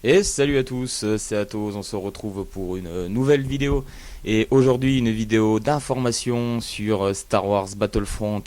Et salut à tous, c'est Atos, on se retrouve pour une nouvelle vidéo. Et aujourd'hui une vidéo d'information sur Star Wars Battlefront.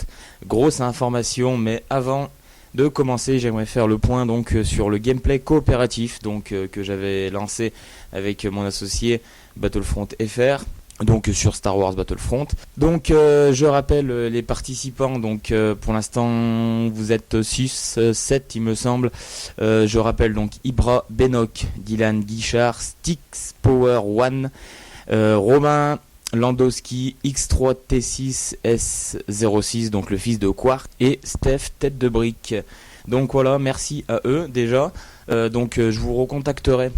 Grosse information, mais avant de commencer j'aimerais faire le point donc sur le gameplay coopératif que j'avais lancé avec mon associé Battlefront FR. Donc sur Star Wars Battlefront. Donc je rappelle les participants. Donc pour l'instant vous êtes 6, 7 il me semble. Je rappelle donc Ibra, Benok, Dylan, Guichard, Styx, Power One, Romain, Landowski, X3T6 S06, donc le fils de Quark, et Steph, tête de brique. Donc voilà, merci à eux déjà. Je vous recontacterai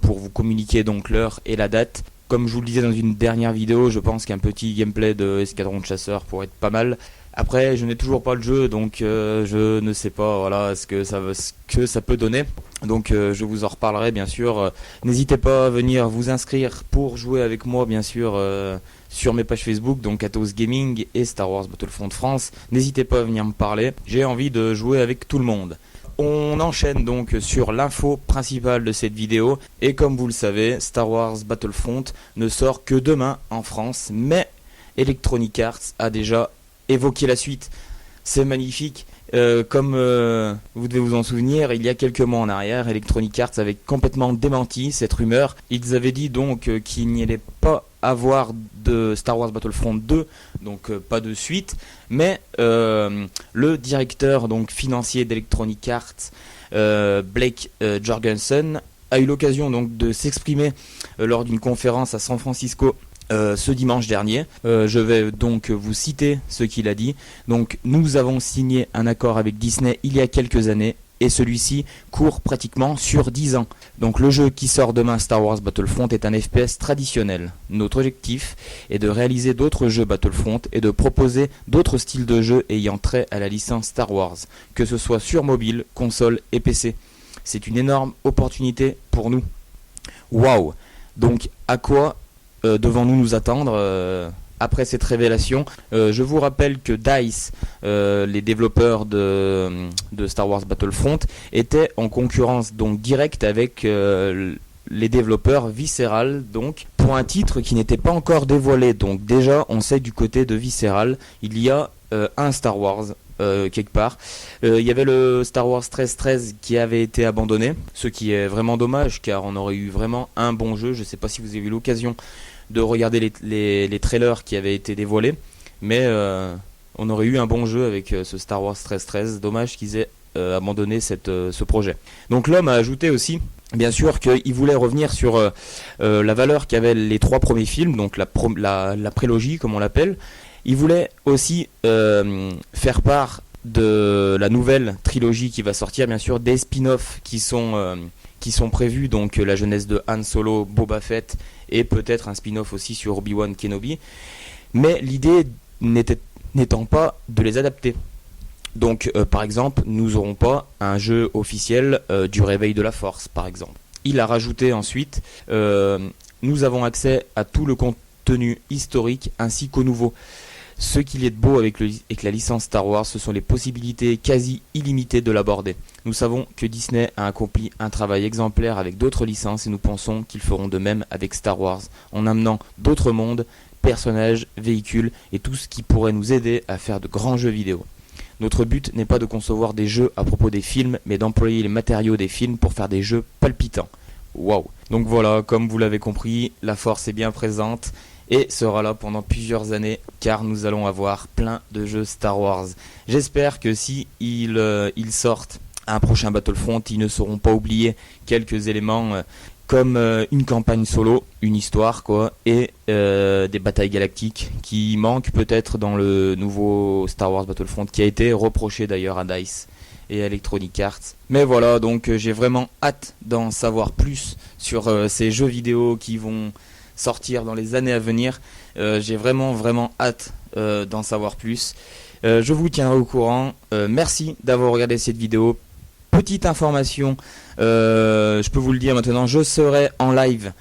pour vous communiquer donc l'heure et la date. Comme je vous le disais dans une dernière vidéo, je pense qu'un petit gameplay de Escadron de chasseurs pourrait être pas mal. Après, je n'ai toujours pas le jeu, donc je ne sais pas voilà, ce que ça peut donner. Donc je vous en reparlerai bien sûr. N'hésitez pas à venir vous inscrire pour jouer avec moi bien sûr sur mes pages Facebook, donc Atos Gaming et Star Wars Battlefront France. N'hésitez pas à venir me parler, j'ai envie de jouer avec tout le monde. On enchaîne donc sur l'info principale de cette vidéo, et comme vous le savez, Star Wars Battlefront ne sort que demain en France, mais Electronic Arts a déjà évoqué la suite. C'est magnifique. Comme vous devez vous en souvenir, il y a quelques mois en arrière, Electronic Arts avait complètement démenti cette rumeur. Ils avaient dit donc qu'il n'y allait pas avoir de Star Wars Battlefront 2, donc pas de suite, mais le directeur donc financier d'Electronic Arts, Blake Jorgensen, a eu l'occasion donc de s'exprimer lors d'une conférence à San Francisco ce dimanche dernier. Je vais donc vous citer ce qu'il a dit. Donc, nous avons signé un accord avec Disney il y a quelques années, et celui-ci court pratiquement sur 10 ans. Donc le jeu qui sort demain, Star Wars Battlefront, est un FPS traditionnel. Notre objectif est de réaliser d'autres jeux Battlefront et de proposer d'autres styles de jeux ayant trait à la licence Star Wars, que ce soit sur mobile, console et PC. C'est une énorme opportunité pour nous. Waouh! Donc à quoi devons-nous nous attendre après cette révélation? Je vous rappelle que DICE, les développeurs de Star Wars Battlefront, étaient en concurrence donc directe avec les développeurs Visceral, donc pour un titre qui n'était pas encore dévoilé. Donc déjà on sait que du côté de Visceral il y a un Star Wars quelque part. Il y avait le Star Wars 1313 qui avait été abandonné, ce qui est vraiment dommage car on aurait eu vraiment un bon jeu. Je ne sais pas si vous avez eu l'occasion de regarder les trailers qui avaient été dévoilés, mais on aurait eu un bon jeu avec ce Star Wars 1313. Dommage qu'ils aient abandonné ce projet. Donc l'homme a ajouté aussi bien sûr qu'il voulait revenir sur la valeur qu'avaient les 3 premiers films, donc la prélogie comme on l'appelle. Il voulait aussi faire part de la nouvelle trilogie qui va sortir, bien sûr des spin-offs qui sont prévus, donc la jeunesse de Han Solo, Boba Fett, et peut-être un spin-off aussi sur Obi-Wan Kenobi, mais l'idée n'étant pas de les adapter. Donc par exemple, nous n'aurons pas un jeu officiel du réveil de la Force par exemple. Il a rajouté ensuite, nous avons accès à tout le contenu historique ainsi qu'au nouveau. Ce qu'il y a de beau avec la licence Star Wars, ce sont les possibilités quasi illimitées de l'aborder. Nous savons que Disney a accompli un travail exemplaire avec d'autres licences, et nous pensons qu'ils feront de même avec Star Wars, en amenant d'autres mondes, personnages, véhicules et tout ce qui pourrait nous aider à faire de grands jeux vidéo. Notre but n'est pas de concevoir des jeux à propos des films, mais d'employer les matériaux des films pour faire des jeux palpitants. Waouh! Donc voilà, comme vous l'avez compris, la Force est bien présente et sera là pendant plusieurs années, car nous allons avoir plein de jeux Star Wars. J'espère que si ils sortent un prochain Battlefront, ils ne sauront pas oublier quelques éléments comme une campagne solo, une histoire quoi, et des batailles galactiques qui manquent peut-être dans le nouveau Star Wars Battlefront, qui a été reproché d'ailleurs à DICE et à Electronic Arts. Mais voilà, donc j'ai vraiment hâte d'en savoir plus sur ces jeux vidéo qui vont sortir dans les années à venir. J'ai vraiment hâte d'en savoir plus. Je vous tiendrai au courant. Merci d'avoir regardé cette vidéo. Petite information, je peux vous le dire maintenant, je serai en live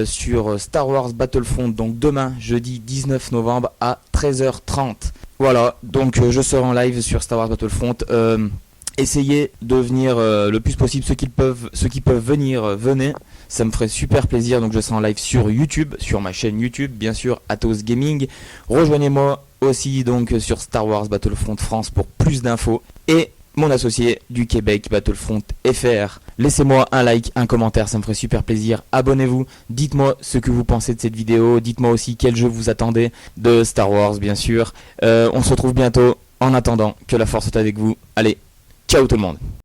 sur Star Wars Battlefront, donc demain, jeudi 19 novembre à 13h30. Voilà, donc je serai en live sur Star Wars Battlefront. essayez de venir le plus possible. Ceux qui peuvent venir, venez. Ça me ferait super plaisir. Donc je serai en live sur YouTube, sur ma chaîne YouTube, bien sûr, Athos Gaming. Rejoignez-moi aussi donc sur Star Wars Battlefront France pour plus d'infos. Et mon associé du Québec, Battlefront FR. Laissez-moi un like, un commentaire, ça me ferait super plaisir. Abonnez-vous, dites-moi ce que vous pensez de cette vidéo. Dites-moi aussi quel jeu vous attendez de Star Wars, bien sûr. On se retrouve bientôt. En attendant, que la force soit avec vous. Allez, ciao tout le monde.